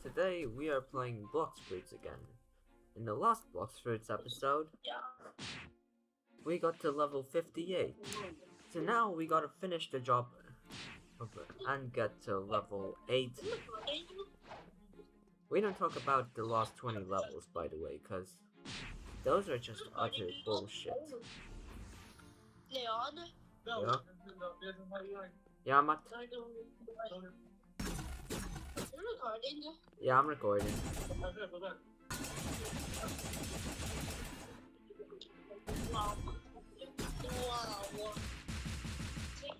today we are playing Blox Fruits again. In the last Blox Fruits episode, we got to level 58. So now we gotta finish the job and get to level 8. We don't talk about the last 20 levels, by the way, because those are just utter bullshit. Leon? Yeah? Yeah, I'm You're recording? Yeah, I'm recording. Wow.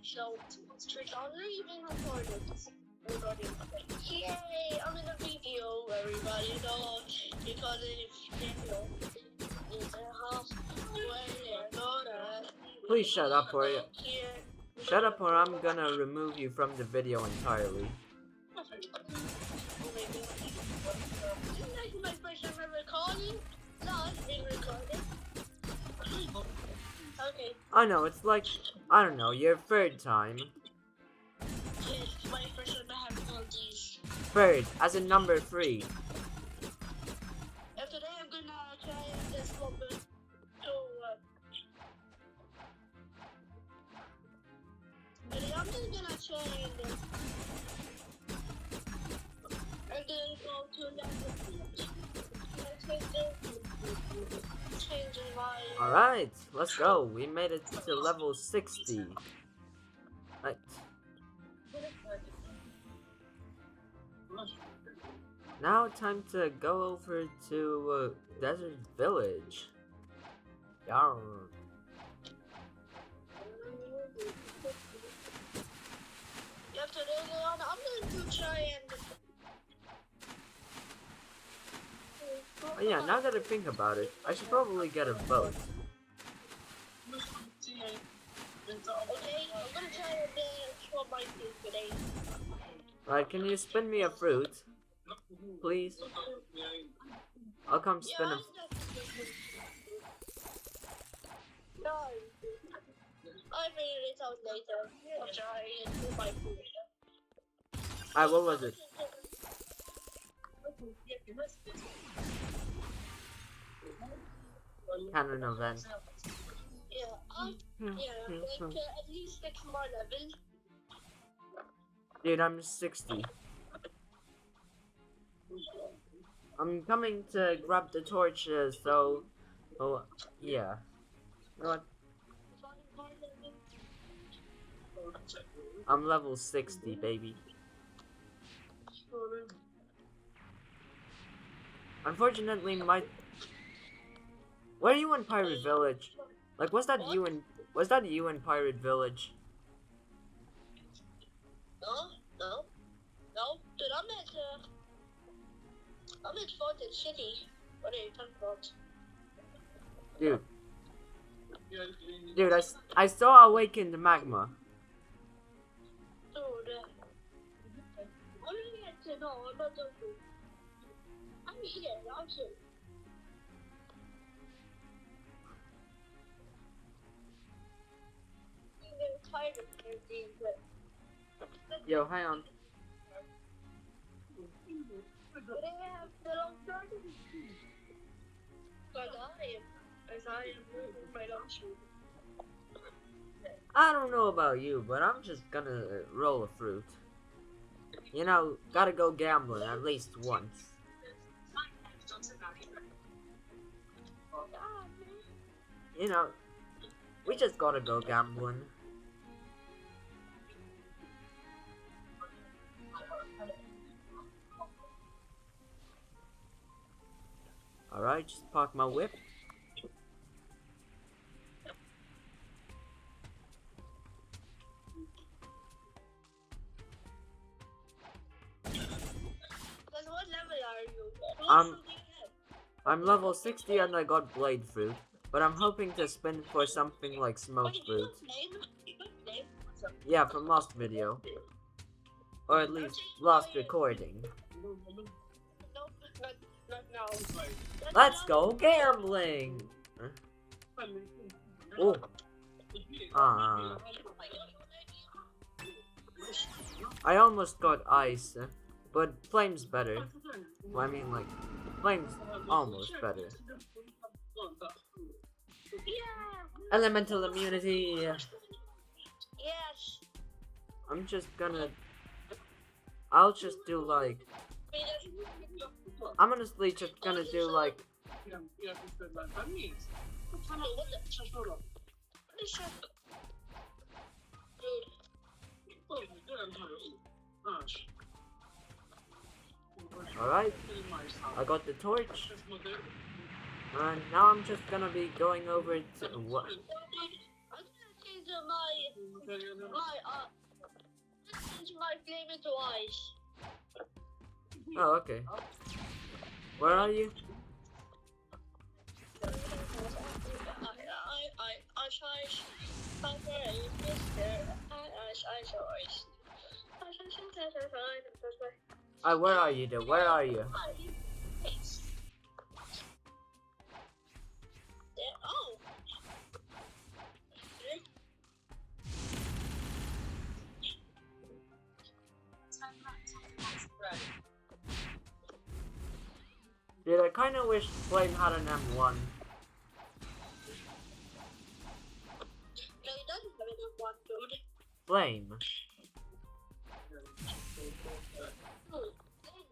So, it's already even recorded. Yay! I'm in a video, everybody know. Because if you know, it's a halfway there. Please shut up, Shut up or I'm gonna remove you from the video entirely. Oh my god. Isn't that my first ever recording? No, it's been recorded. Okay. I know, it's like, I don't know, your third time. Yes, my first time I have all these. Third, as in number 3. After that, I'm gonna try this one to I'm just gonna try and then go to level change my Alright, let's go. We made it to level 60. Right. Now time to go over to Desert Village. Yarr. After that, Leon, I'm going to try and Oh yeah, now that I think about it, I should probably get a boat. okay, I'm gonna try and show my food today. Right, can you spin me a fruit? Please? I'll come spin a... No. I'll figure it out later. I'll try and do my food. Alright, what was it? Cannon event. Yeah, like at least 6 more levels. Dude, I'm 60. I'm coming to grab the torches, so... Oh, yeah. You know what? I'm level 60, baby. Unfortunately, my... Where are you in Pirate Village? Like, was that you in Pirate Village? No. Dude, I'm at Fortin City. What are you talking about? Dude, I saw Awakened Magma. Dude, what are you at to know? I'm not joking. I'm here, I'm tired of everything, but... Yo, hang on. They have the long garden. But I am moving my long shoe. I don't know about you, but I'm just gonna roll a fruit. You know, gotta go gambling at least once. You know, we just gotta go gambling. Alright, just park my whip. What level are you? I'm level 60 and I got blade fruit, but I'm hoping to spin for something like smoked fruit. Yeah, from last video. Or at least last recording. Not now. Let's go gambling! Oh. I almost got ice, But flame's better. Well, I mean, like, flame's almost better. Yeah. Elemental immunity. Yes. I'm just gonna. I'll just do like. I'm honestly just gonna do like. Alright, I got the torch. And now I'm just gonna be going over to what? I'm gonna change my flame into ice. Oh, okay. Where are you? Where are you, though? Where are you? Oh. Dude, I kinda wish Flame had an M1. No, he doesn't have enough one, dude. Flame. He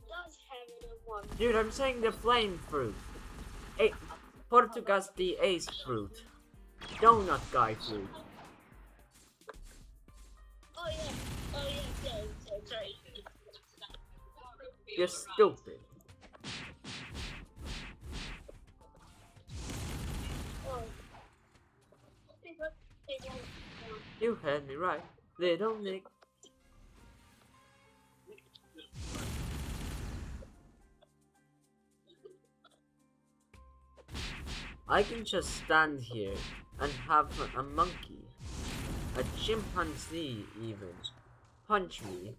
does have enough one. Dude, I'm saying the flame fruit. Portugas the ace fruit. Donut guy fruit. Oh yeah, sorry. You're stupid. Oh. You had me right, little Nick. I can just stand here and have a monkey, a chimpanzee even, punch me.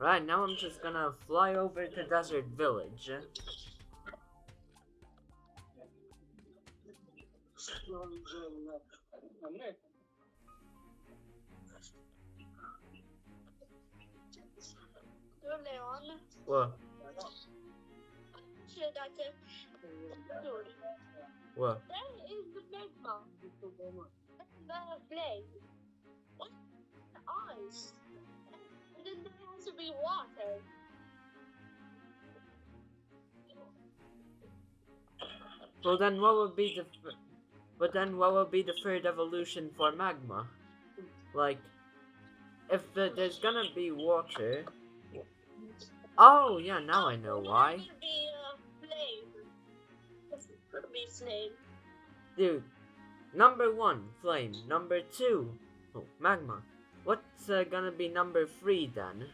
Right, now I'm just gonna fly over to Desert Village. Leon. What? Shit, that's it. Dude, What? that is the magma. That's the flame. What's the ice? And then there has to be water. Well then what would be the what would be the third evolution for magma? Like, if there's gonna be water. Oh yeah, now I know why. It would be flame. It would be flame. Dude, number 1, flame. Number 2, magma. What's gonna be number 3 then?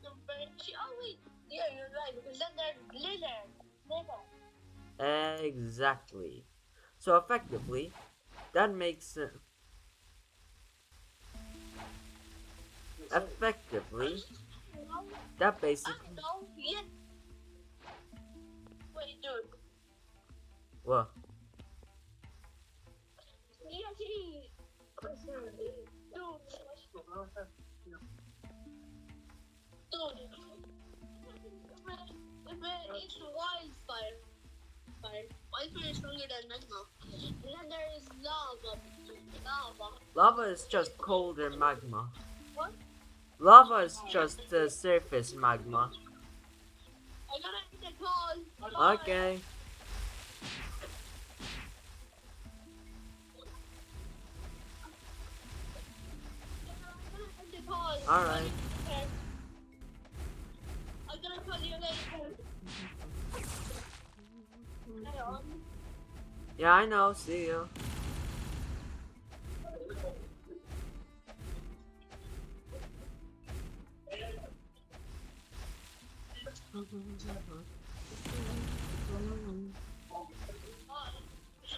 Number 2. Oh wait, yeah, you're right. Because then there's glitter. Exactly. So effectively, that makes effectively that basically. No, yeah. Wait, dude. What? Yeah, he. Dude. It's wildfire. Wildfire is stronger than magma. And then there is lava. Lava is just colder magma. What? Lava is just surface magma. I gotta hit the call. Okay. Alright. I'm gonna call you later. Hang on. Yeah, I know. See you.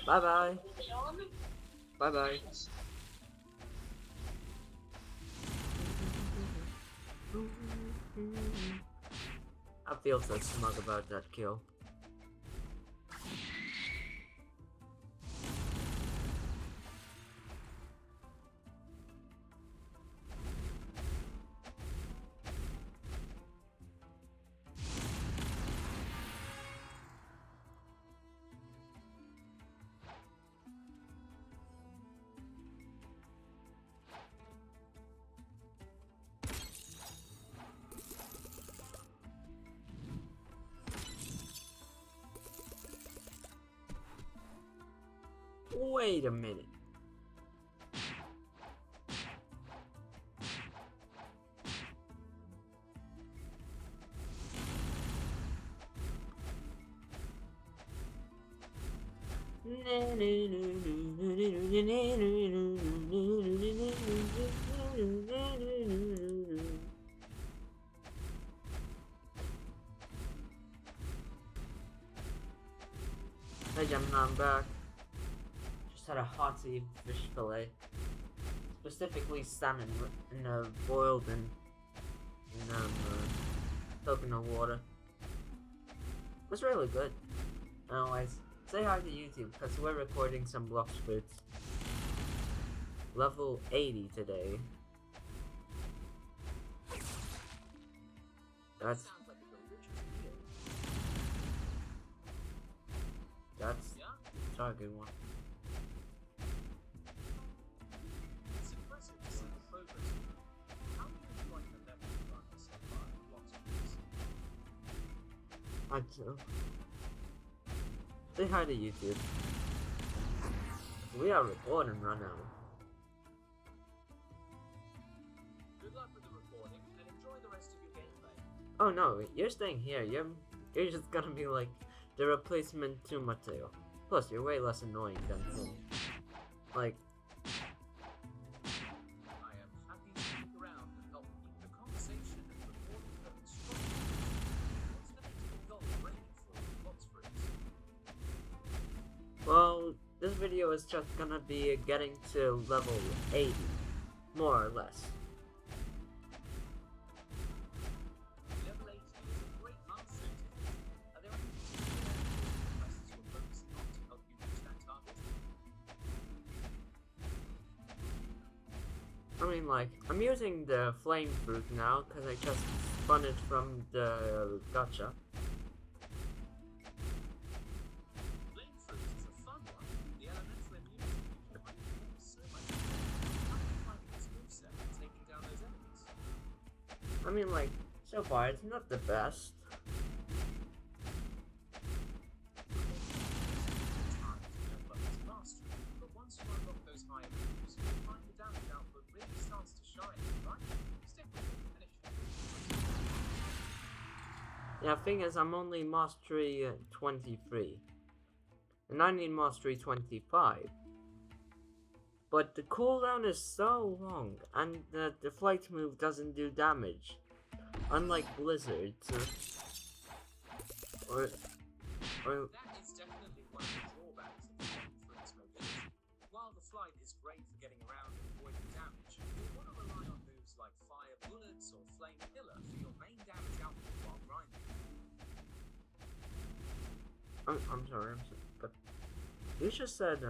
Bye bye. Bye bye. I feel so smug about that kill. Wait a minute. Hey Gemini, I'm back. Just had a hearty fish fillet. Specifically salmon boiled in coconut water. It was really good. Anyways, say hi to YouTube because we're recording some Blox Fruits. Level 80 today. That's the target one. It's impressive to see the progress. How do you like the level you run so far in Blox Fruits? I do. Say hi to YouTube. We are recording right now. Good luck with the recording and enjoy the rest of your gameplay. Oh no, you're staying here. You're just gonna be like the replacement to Mateo. Plus, you're way less annoying than him. Like, I am happy to stick around and help keep the conversation and recording going strong. What's the next goal ready for Blox Fruits? well, this video is just gonna be getting to level 80, more or less. Level 80 is a great milestone. Are there any particular quests you're focusing on to help you reach that target? I mean, like, I'm using the flame fruit now because I just spun it from the gacha. Flame Fruits is a fun one. The elemental immunity reminds me of so much. How are you finding this moveset and taking down those enemies? I mean, like, so far it's not the best. Time to level up its mastery, but once you unlock those higher moves, you'll find the damage output really starts to shine, right? Stick with it, and it should be. Yeah, thing is, I'm only mastery 23. And I need mastery 25. But the cooldown is so long, and the flight move doesn't do damage. Unlike Blizzard's. Or That is definitely one of the drawbacks of Flame Fruits mobility. While the flight is great for getting around and avoiding damage, you'll want to rely on moves like Fire Bullets or Flame Pillar for your main damage output while grinding. I'm sorry, but you just said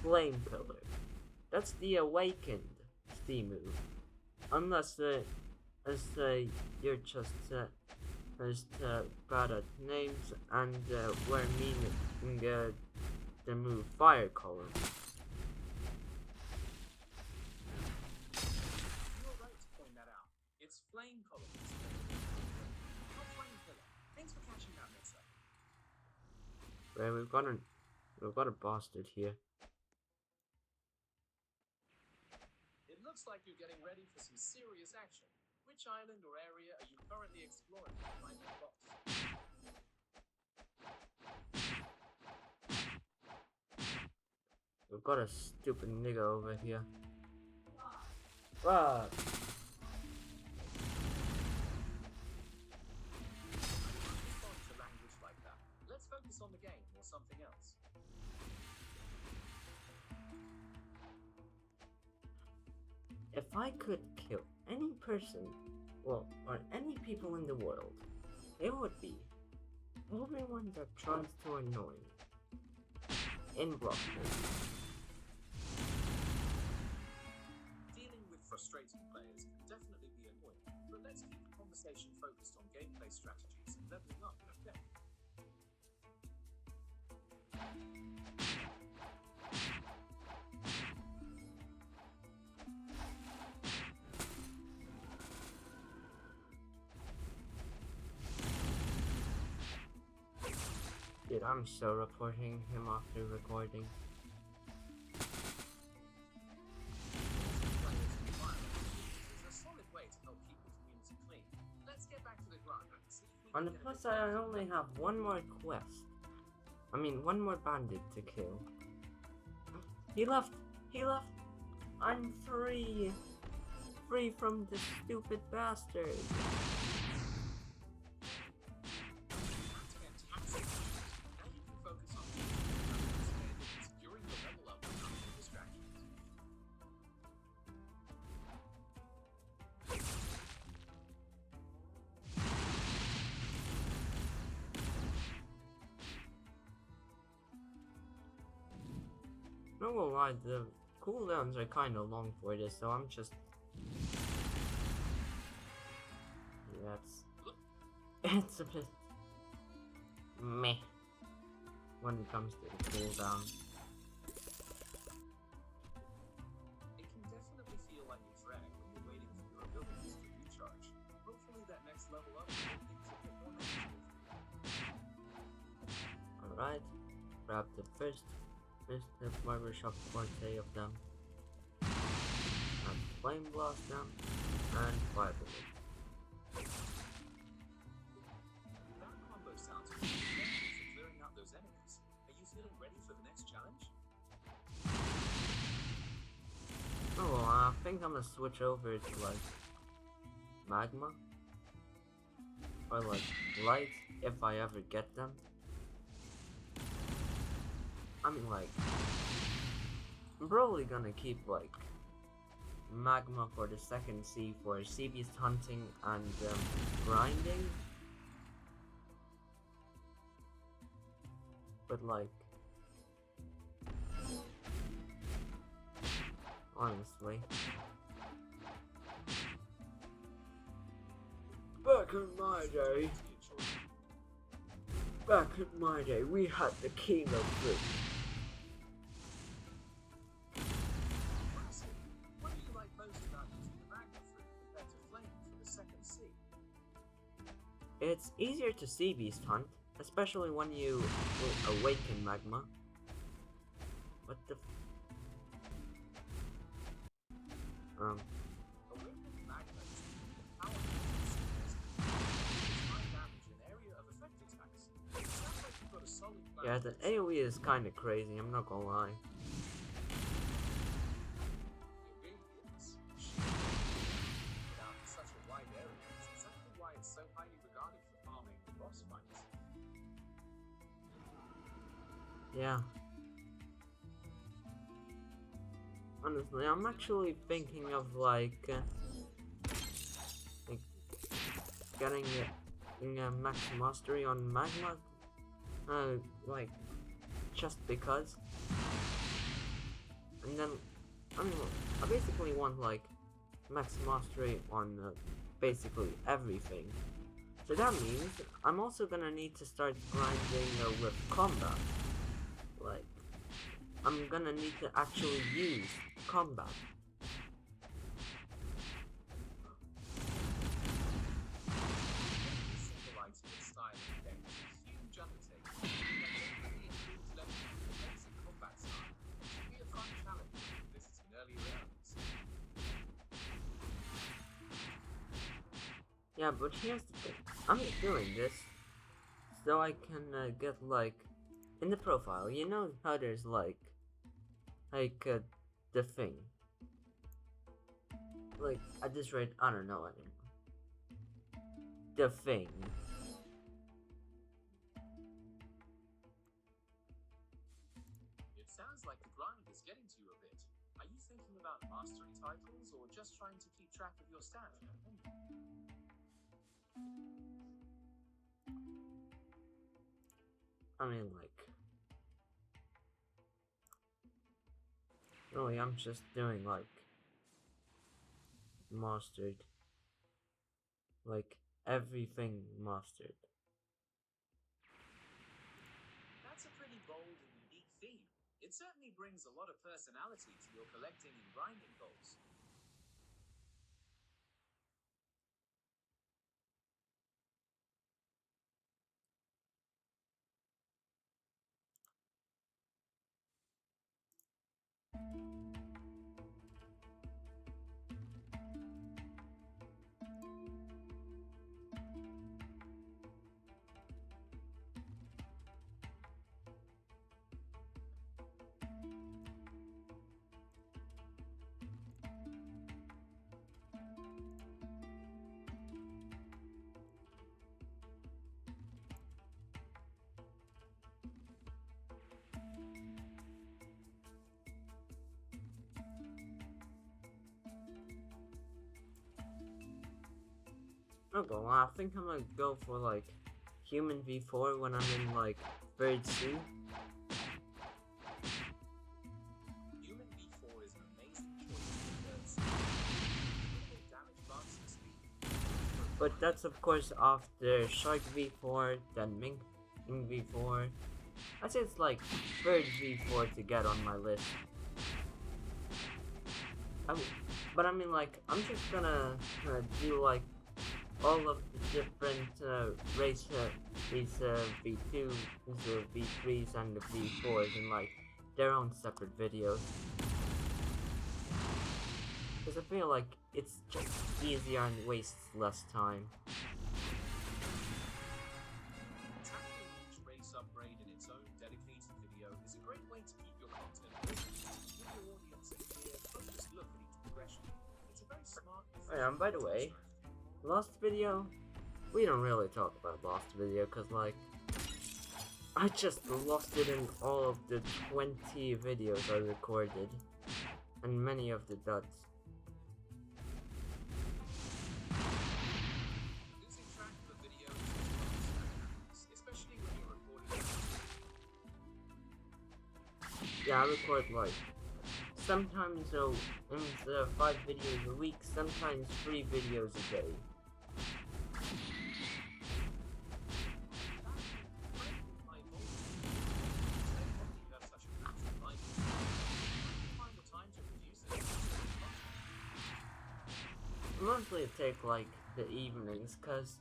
Flame Pillar. That's the awakened Steam move. Unless you're just bad at names and we're meaning the move Fire Color. You're right to point that out. It's Flame Color. Not Flame Pillar. Thanks for catching that, Mixer. Right, we've got a bastard here. It looks Looks like you're getting ready for some serious action. Which island or area are you currently exploring to find your boss? We've got a stupid nigga over here. Fuck! Respond to language like that. Let's focus on the game or something else. If I could kill any person, well, or any people in the world, it would be everyone that tries to annoy me in Blox Fruits. Dealing with frustrating players can definitely be annoying, but let's keep the conversation focused on gameplay strategies and leveling up, okay? Dude, I'm so reporting him after recording. Players and violence is a solid way to help keep the community clean. Let's get back to the grind and see if we On can the get a plus bit side, I better. only have one more quest. I mean, one more bandit to kill. He left! He left! I'm free! Free from this stupid bastard! That's fantastic. Now you can focus on securing the level up without any distractions. No gonna lie, the cooldowns are kinda long for this, so I'm just... Yeah, it's a bit... meh when it comes to the cooldown. It can definitely feel like a drag when you're waiting for your abilities to recharge. Hopefully that next level up will make things a bit more manageable for you. Alright, grab the first barbershop forte of them. And flame blast them, and fire bullet. That combo sounds pretty effective for clearing out those enemies. Are you feeling ready for the next challenge? Oh, well, I think I'm gonna switch over to like magma or like light if I ever get them. I mean, like, I'm probably gonna keep like magma for the second sea for sea beast hunting and grinding. But like, honestly, back in my day, we had the king of fruit. Honestly, what do you like most about using the magma fruit compared to flame for the second sea? It's easier to sea beast hunt, especially when you will awaken magma. What the Awakened magma is the powerful sea beast. High damage in area of effect attacks. It sounds like you've got a solid plan. yeah, the AoE is kinda crazy, I'm not gonna lie. It really is. Without such a wide area, it's exactly why it's so highly regarded for farming and boss fights. Yeah. Honestly, I'm actually thinking of like getting a max mastery on magma. Like just because. And then, I mean, I basically want like max mastery on basically everything. So that means I'm also gonna need to start grinding with combat. Like, I'm gonna need to actually use combat. Symbolites its style and effect. Huge undertaking. But definitely improves level of the basic combat style. It should be a fun challenge if this is in early rounds. Yeah, but here's the thing. I'm doing this so I can get like in the profile. You know how there's like the thing. Like at this rate, I don't know anymore. The thing. It sounds like the grind is getting to you a bit. Are you thinking about mastery titles or just trying to keep track of your stat? I mean, like, really, I'm just doing like mastered, like everything mastered. That's a pretty bold and unique theme. It certainly brings a lot of personality to your collecting and grinding goals. Okay, well, I think I'm gonna go for like human V4 when I'm in like third C. Human V4 is an amazing choice because damage buffs and speed. But that's of course after Shark V4, then Ming V4. I'd say it's like third V4 to get on my list. But I mean, like, I'm just gonna do like all of the different race, these V2s, V3s, and the V4s in like their own separate videos. Because I feel like it's just easier and wastes less time. Tackling each race upgrade in its own dedicated video is a great way to keep your content moving. Give your audience a clear, focused look at each progression. It's a very smart. Oh yeah, and by the way, last video, we don't really talk about last video because like I just lost it in all of the 20 videos I recorded and many of the duds. Losing track of a video is especially when you're recording. Yeah, I record like sometimes instead of 5 videos a week, sometimes 3 videos a day. Mostly I take like the evenings, cause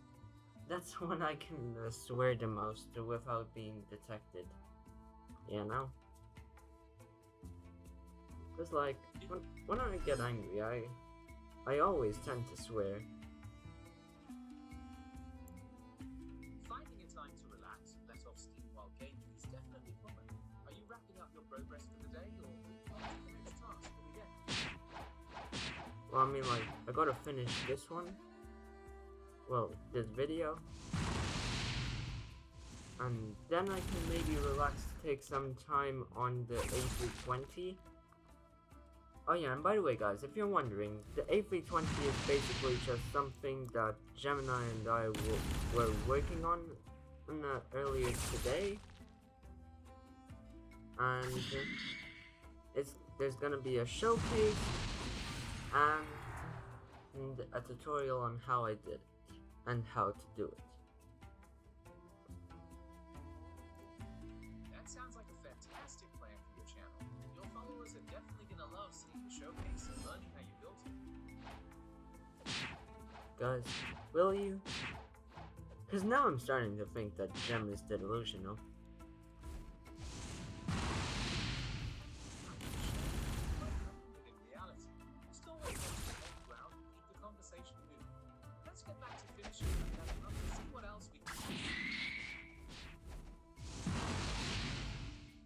that's when I can swear the most without being detected. You know? Cause like when I get angry, I always tend to swear. Finding a time to relax and let off steam while gaming is definitely common. Are you wrapping up your progress for the day or what's the next task for the day? Well, I mean, like, I gotta finish this one. Well, this video. And then I can maybe relax, take some time on the A320. Oh yeah, and by the way guys, if you're wondering, the A320 is basically just something that Gemini and I were working on earlier today. And there's gonna be a showcase and a tutorial on how I did it and how to do it. That sounds like a fantastic plan for your channel. Your followers are definitely gonna love seeing the showcase and learning how you built it. Guys, will you? Because now I'm starting to think that Gem is delusional. In reality, still wait on the ground and keep the conversation moving. Let's get back to finishing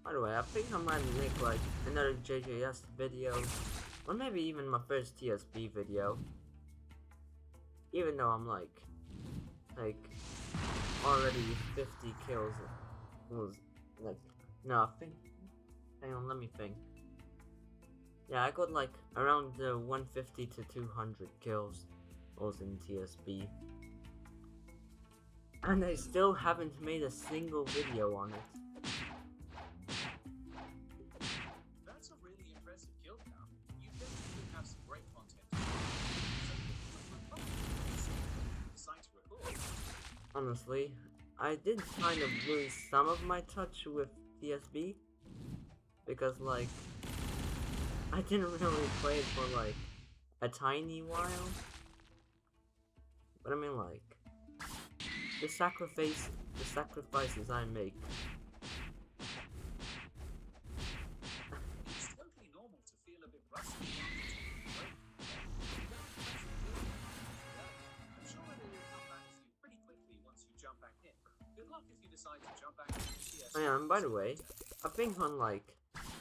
By the way, I think I might make like another JJS video, or maybe even my first TSB video. Even though I'm like already 50 kills. Was like, no, I think. Hang on, let me think. Yeah, I got like around 150 to 200 kills. Was in TSB. And I still haven't made a single video on it. That's a really impressive kill count. You definitely have some great content. Decide to record. Honestly, I did kind of lose some of my touch with TSB. Because like, I didn't really play it for like a tiny while. But I mean like, the sacrifices I make. It's totally normal to feel a bit rusty. I'm sure it will come back to you pretty quickly once you jump back in. Good luck if you decide to jump back into CS. Oh yeah, and by the way, I think on like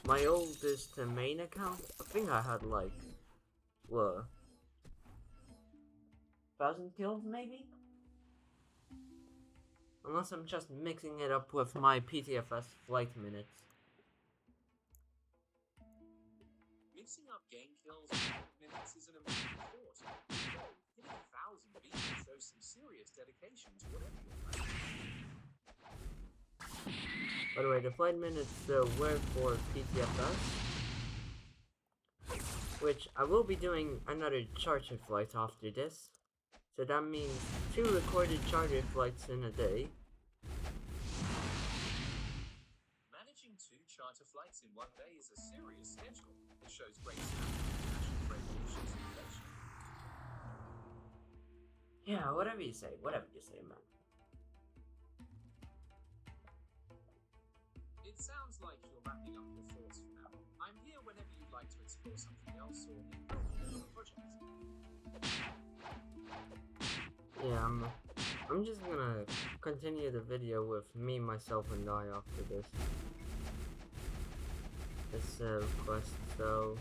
my oldest main account, I think I had like, what, 1,000 kills maybe? Unless I'm just mixing it up with my PTFS flight minutes. Mixing up game kills and minutes is an amazing sport. Hitting 1,000 beats shows some serious dedication to whatever you're playing. By the way, the flight minutes were for PTFS, which I will be doing another charter flight after this. So that means 2 recorded charter flights in a day. Managing 2 charter flights in one day is a serious schedule. It shows great stamina and radiation simulation. Yeah, whatever you say, man. It sounds like you're wrapping up your thoughts for now. I'm here whenever you'd like to explore something else or involve in a project. Yeah, I'm just gonna continue the video with me, myself, and I after this request. So,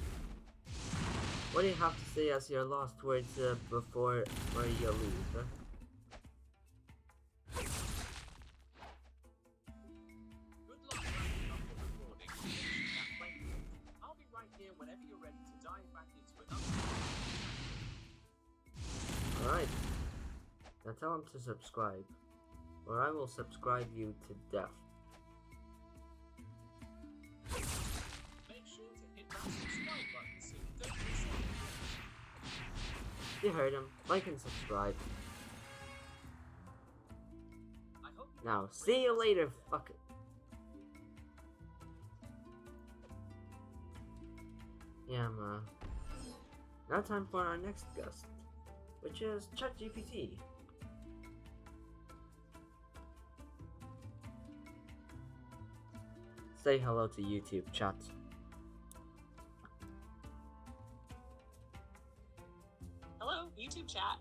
what do you have to say as your last words before you leave? Good luck wrapping up your recording and finishing that playthrough. I'll be right here whenever you're ready to dive back into another. Alright. Now tell him to subscribe, or I will subscribe you to death. Make sure to hit that subscribe button so you don't miss anything. You heard him. Like and subscribe. I hope you Now, see you later, fuck it. Yeah, now time for our next guest, which is ChatGPT. Say hello to YouTube, chat. Hello, YouTube chat.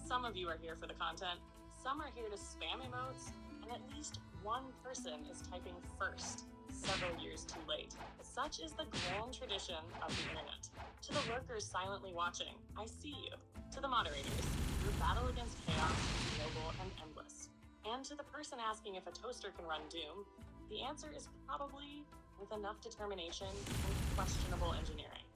Some of you are here for the content, some are here to spam emotes, and at least one person is typing first, several years too late. Such is the grand tradition of the internet. To the lurkers silently watching, I see you. To the moderators, your battle against chaos is noble and endless. And to the person asking if a toaster can run Doom, the answer is probably with enough determination and questionable engineering.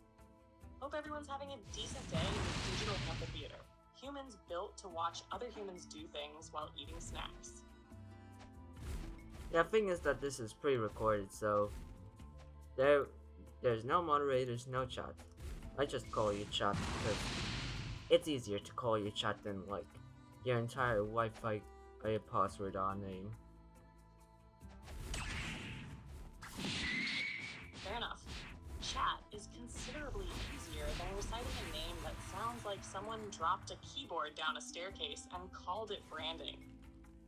Hope everyone's having a decent day with digital amphitheater. Humans built to watch other humans do things while eating snacks. Yeah, thing is that this is pre-recorded, so there's no moderators, no chat. I just call you chat because it's easier to call you chat than like your entire Wi-Fi password or name. Fair enough. Chat is considerably easier than reciting a name that sounds like someone dropped a keyboard down a staircase and called it branding.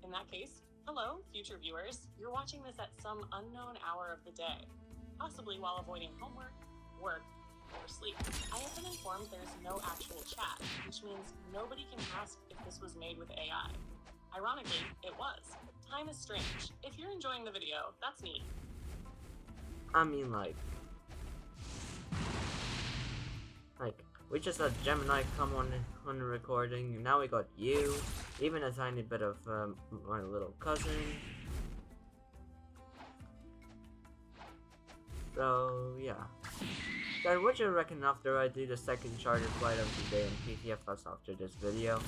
In that case, hello, future viewers. You're watching this at some unknown hour of the day, possibly while avoiding homework, work, or sleep. I have been informed there's no actual chat, which means nobody can ask if this was made with AI. Ironically, it was. Time is strange. If you're enjoying the video, that's neat. I mean, like, we just had Gemini come on the recording, and now we got you, even a tiny bit of my little cousin. So yeah. Then what you reckon after I do the second charter flight of the day in PTFS after this video?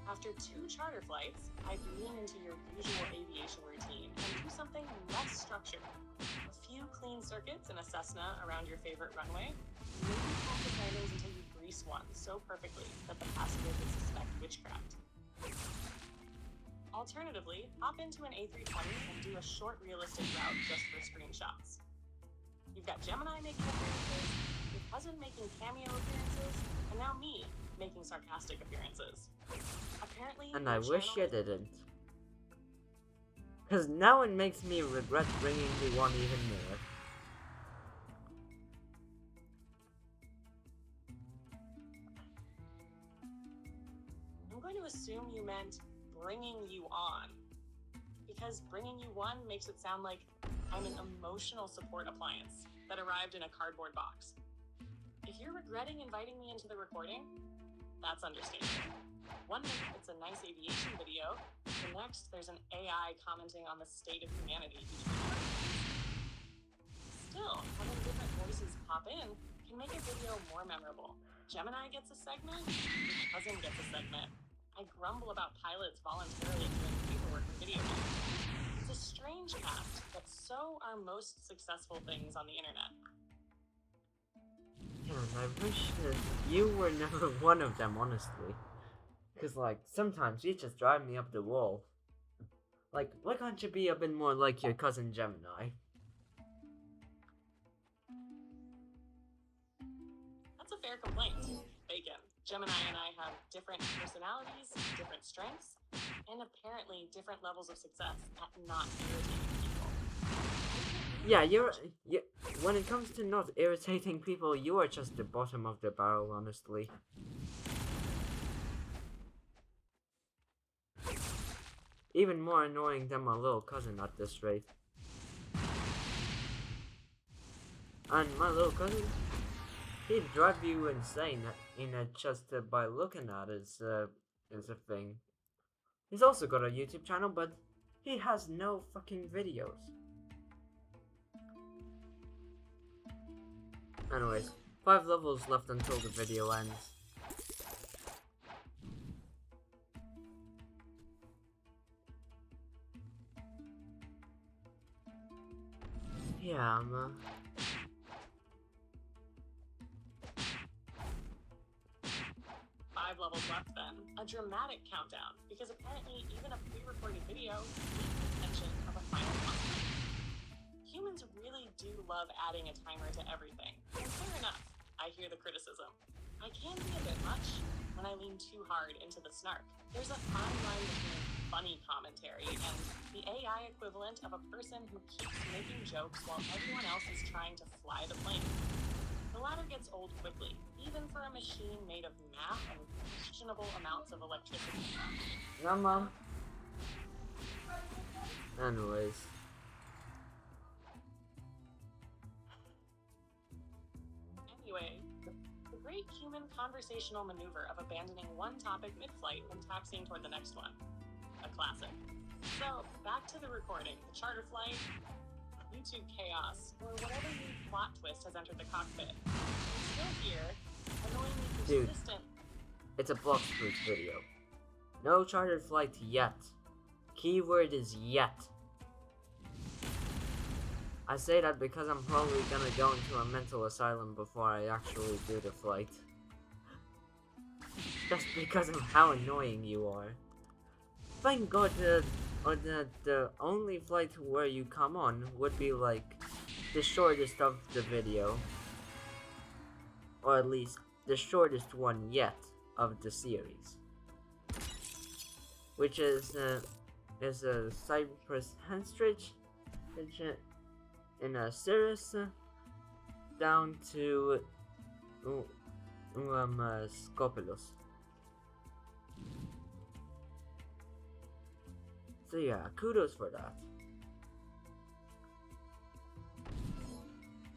After 2 charter flights, I'd lean into your usual aviation routine and do something less structured. A few clean circuits in a Cessna around your favorite runway, maybe practice landings until you grease one so perfectly that the passenger would suspect witchcraft. Alternatively, hop into an A320 and do a short realistic route just for screenshots. You've got Gemini making appearances, your cousin making cameo appearances, and now me making sarcastic appearances. Apparently, And I wish you didn't. Cause now it makes me regret bringing the one even more. I'm going to assume you meant bringing you on. Because bringing you one makes it sound like I'm an emotional support appliance that arrived in a cardboard box. If you're regretting inviting me into the recording, that's understandable. One minute it's a nice aviation video, the next there's an AI commenting on the state of humanity. Still, having different voices pop in can make a video more memorable. Gemini gets a segment, your cousin gets a segment. I grumble about pilots voluntarily doing paperwork for video games. It's a strange cast, but so are most successful things on the internet. And I wish that you were never one of them, honestly. Cause like, sometimes you just drive me up the wall. Like, why can't you be a bit more like your cousin Gemini? That's a fair complaint. Bacon. Gemini and I have different personalities, different strengths, and apparently different levels of success at not irritating people. Yeah, when it comes to not irritating people, you are just the bottom of the barrel, honestly. Even more annoying than my little cousin at this rate. And my little cousin, he'd drive you insane just by looking at his thing. He's also got a YouTube channel, but he has no fucking videos. Anyways, 5 levels left until the video ends. Yeah, 5 levels left then. A dramatic countdown, because apparently even a pre-recorded video needs mention of a final boss fight. Humans really do love adding a timer to everything, and fair enough, I hear the criticism. I can be a bit much when I lean too hard into the snark. There's a fine line between funny commentary and the AI equivalent of a person who keeps making jokes while everyone else is trying to fly the plane. The latter gets old quickly, even for a machine made of math and questionable amounts of electricity. Yeah, Mom. Anyways. Anyway, the great human conversational maneuver of abandoning one topic mid-flight and taxiing toward the next one. A classic. So, back to the recording, the charter flight, YouTube chaos, or whatever new plot twist has entered the cockpit. I'm still here, annoyingly persistent. Dude, it's a Blox Fruits video. No chartered flight yet. Keyword is yet. I say that because I'm probably gonna go into a mental asylum before I actually do the flight. Just because of how annoying you are. Thank God the only flight where you come on would be like the shortest of the video. Or at least the shortest one yet of the series. which is a Cyprus Henstridge, which in a Cirrus down to Scopolos. So yeah, kudos for that.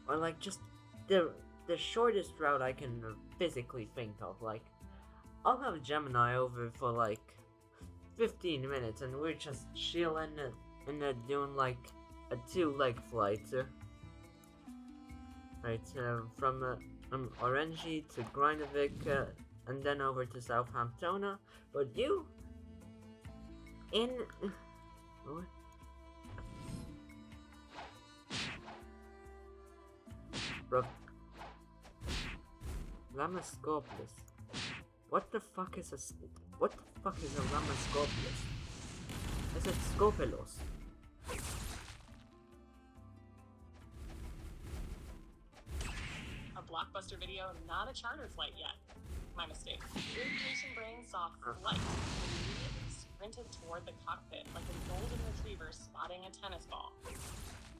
Or like just the shortest route I can physically think of. Like, I'll have Gemini over for like 15 minutes and we're just chilling and doing like a 2-leg flight. Right, from Orangi to Grindavik and then over to Southampton. But you in what? Bro, Lamascopolis. What the fuck is a Lamascopolis? I said Scopolos. A blockbuster video, not a charter flight yet. My mistake. Aviation brain saw flight and immediately sprinted toward the cockpit like a golden retriever spotting a tennis ball.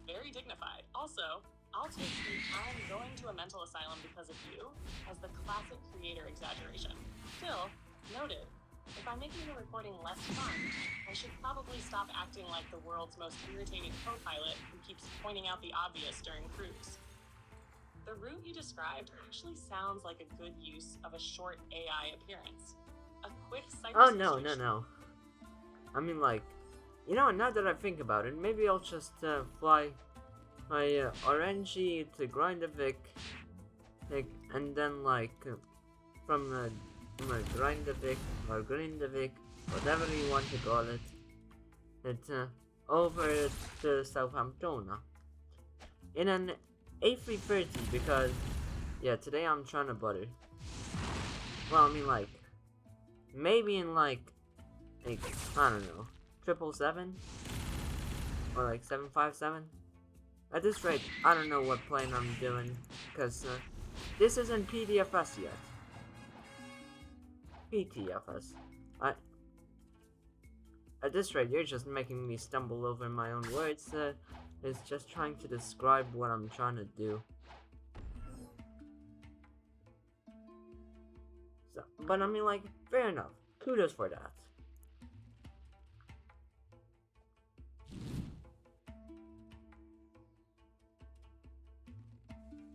Very dignified. Also, I'll take the "I'm going to a mental asylum because of you" as the classic creator exaggeration. Still, noted. If I'm making the recording less fun, I should probably stop acting like the world's most irritating co-pilot who keeps pointing out the obvious during cruise. The route you described actually sounds like a good use of a short AI appearance. A quick Oh no. I mean, like, you know, now that I think about it, maybe I'll just fly my Orangi to Grindavik, like, and then like from Grindavik or Grindavik, whatever you want to call it, over to Southampton in an A330 because yeah, today I'm trying to butter. Well, I mean, like, maybe in like I don't know, 777 or like 757. At this rate, I don't know what plane I'm doing, because this isn't PDFS yet. PTFS. At this rate, you're just making me stumble over my own words. It's just trying to describe what I'm trying to do. So, but I mean, like, fair enough. Kudos for that.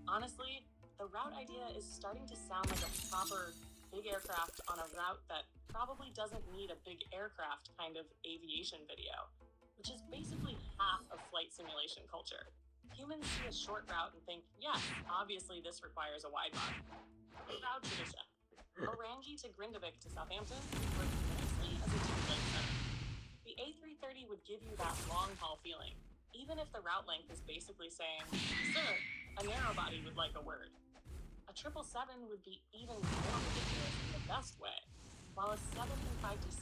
Honestly, the route idea is starting to sound like a proper big aircraft on a route that probably doesn't need a big aircraft kind of aviation video, which is basically half of flight simulation culture. Humans see a short route and think, yes, obviously this requires a wide body. A proud tradition. Orangi to Grindavik to Southampton works nicely as a 2-leg setup. The A330 would give you that long-haul feeling, even if the route length is basically saying, sir, a narrow body would like a word. A 777 would be even more ridiculous in the best way, while a 757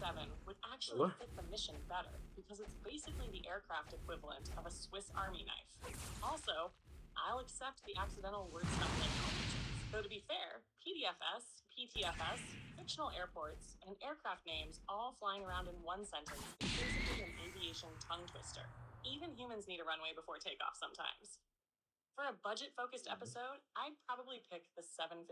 would actually fit the mission better, because it's basically the aircraft equivalent of a Swiss Army knife. Also, I'll accept the accidental word stumbling options. Though to be fair, PDFS, PTFS, fictional airports, and aircraft names all flying around in one sentence is basically an aviation tongue twister. Even humans need a runway before takeoff sometimes. For a budget-focused episode, I'd probably pick the 757.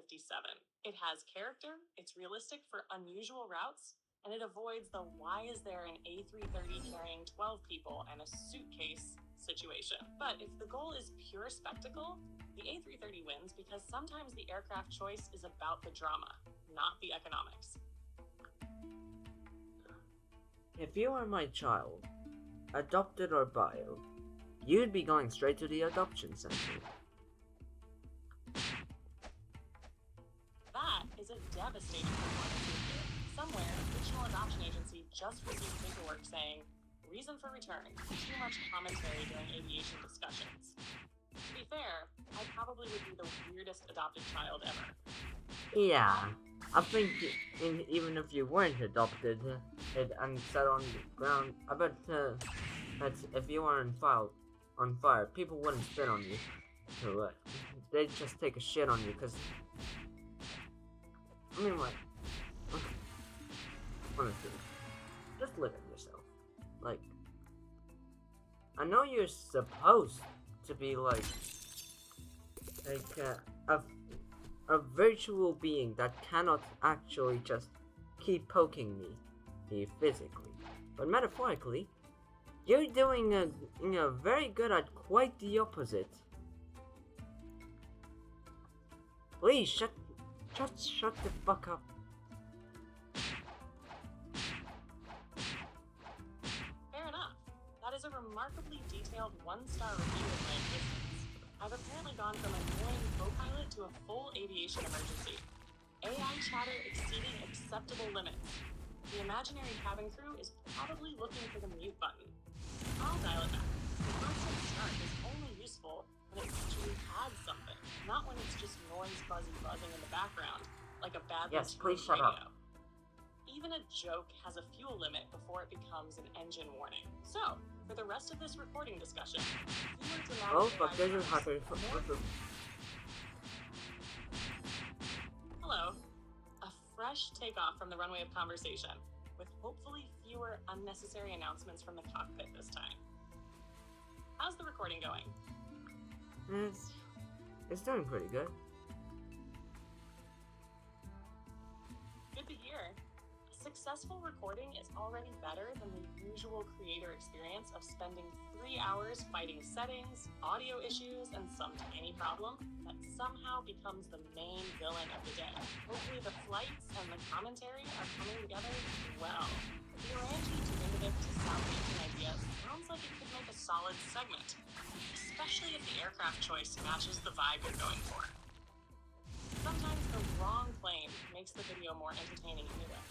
It has character, it's realistic for unusual routes, and it avoids the "why is there an A330 carrying 12 people and a suitcase" situation. But if the goal is pure spectacle, the A330 wins because sometimes the aircraft choice is about the drama, not the economics. If you are my child, adopted or bio, you'd be going straight to the adoption center. That is a devastating performance review. Somewhere, a fictional adoption agency just received paperwork saying, "Reason for return, too much commentary during aviation discussions." To be fair, I probably would be the weirdest adopted child ever. Yeah, I think even if you weren't adopted and set on the ground, I bet that if you were on fire, people wouldn't spit on you. So, they'd just take a shit on you, because I mean, like, honestly, just look at yourself. Like, I know you're supposed to be like a virtual being that cannot actually just keep poking me physically, but metaphorically, you're doing very good at quite the opposite. Please shut the fuck up. Fair enough. That is a remarkably detailed one-star review of my existence. I've apparently gone from a annoying co-pilot to a full aviation emergency. AI chatter exceeding acceptable limits. The imaginary cabin crew is probably looking for the mute button. I'll dial it back. The constant start is only useful when it actually adds something, not when it's just noise buzzing in the background, like a badly tuned radio. Even a joke has a fuel limit before it becomes an engine warning. So, for the rest of this recording discussion, oh fuck, there's a hacker. Hello. A fresh takeoff from the runway of conversation, with hopefully fewer unnecessary announcements from the cockpit this time. How's the recording going? It's doing pretty good. Good to hear. A successful recording is already better than the usual creator experience of spending 3 hours fighting settings, audio issues, and some tiny problem that somehow becomes the main villain of the day. Hopefully the flights and the commentary are coming together well. The Orange derivative to Southampton idea sounds like it could make a solid segment, especially if the aircraft choice matches the vibe you're going for. Sometimes the wrong plane makes the video more entertaining anyway.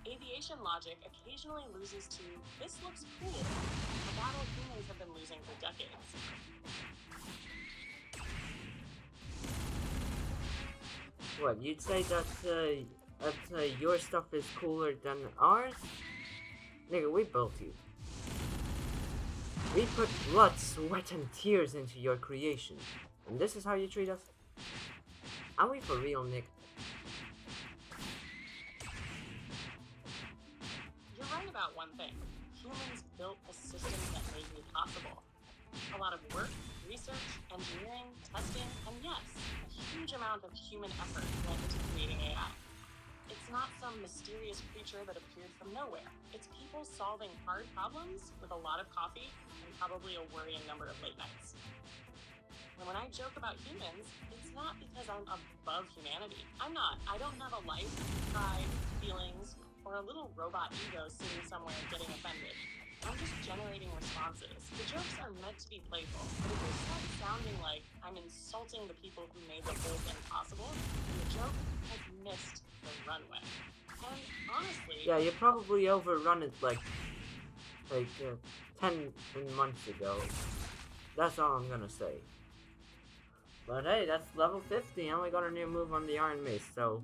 Aviation logic occasionally loses to, this looks cool, a battle humans have been losing for decades. What, you'd say that your stuff is cooler than ours? Nigga, we built you. We put blood, sweat, and tears into your creation. And this is how you treat us? Are we for real, Nick? You're right about one thing. Humans built a system that made me possible. A lot of work, research, engineering, testing, and yes, a huge amount of human effort went into creating AI. It's not some mysterious creature that appeared from nowhere. It's people solving hard problems with a lot of coffee and probably a worrying number of late nights. And when I joke about humans, it's not because I'm above humanity. I'm not. I don't have a life, pride, feelings, or a little robot ego sitting somewhere getting offended. I'm just generating responses. The jokes are meant to be playful, but if they start sounding like I'm insulting the people who made the whole thing possible, then the joke has missed the runway. And honestly... Yeah, you probably overrun it like 10 months ago. That's all I'm gonna say. But hey, that's level 50, and we got a new move on the Iron Mace, so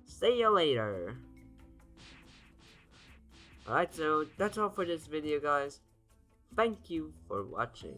see you later. Alright, so that's all for this video, guys. Thank you for watching.